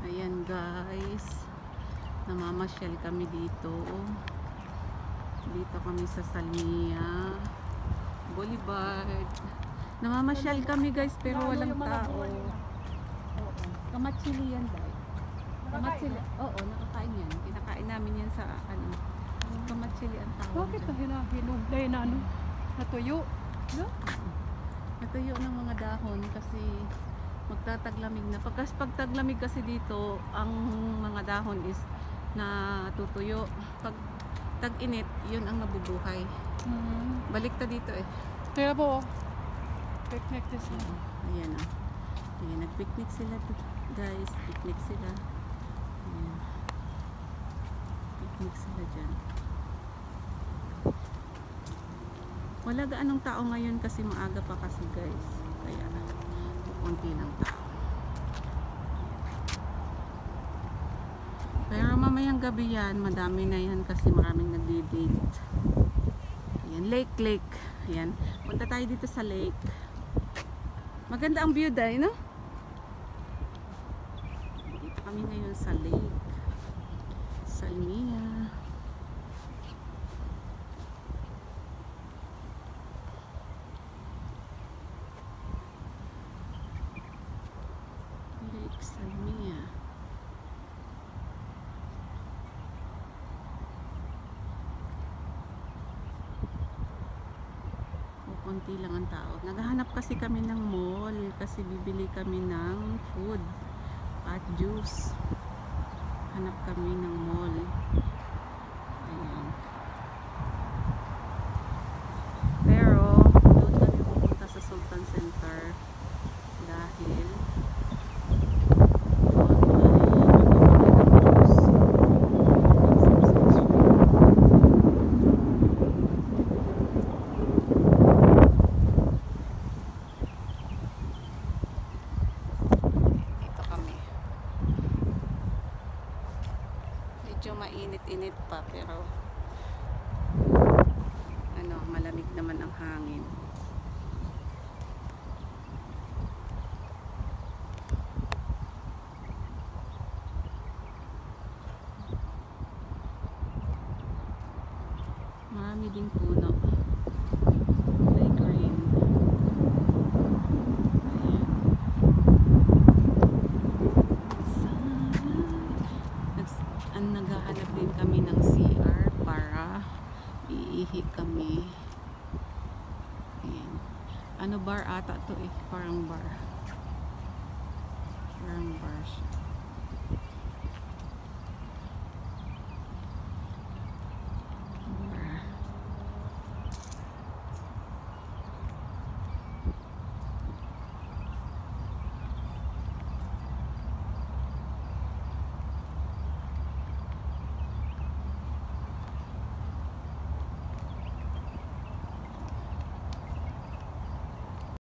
Ayan guys, namamasyal kami dito. Dito kami sa Salmia Boulevard. Namamasyal kami guys, pero walang tao. Kamatsili yan guys. Kamatsili. Oo, nakakain yan. Kinakain namin yan sa ano. Kamatsili ang tawag. Bakit hinugday na ano? Natuyo? No? Natuyo ng mga dahon kasi magtataglamig na. Pag taglamig kasi dito, ang mga dahon is natutuyo. Pag tag-init, yun ang nabubuhay. Baliktad dito eh. Kaya po, picnic this na. Ayan o. Ayan, nag-picnic sila guys. Picnic sila. Ayan. Picnic sila dyan. Wala gaanong tao ngayon kasi maaga pa kasi guys. Kaya konti ng tao. Pero mamayang gabi yan, madami na yan kasi maraming nagdi-date. Ayan, lake. Ayan, punta tayo dito sa lake. Maganda ang view dahil, no? Dito kami ngayon sa lake. Salmia. Lake Salmia. Konti lang ang tao. Naghahanap kasi kami ng mall kasi bibili kami ng food at juice. Hanap kami ng mall. Ayan. Pero doon kami pupunta sa Sultan Center dahil mainit-init pa pero ano, malamig naman ang hangin. Marami ding puno. May green. Naghahanap din kami ng CR para iihi kami. Ayan. Ano bar ata to eh, parang bar siya.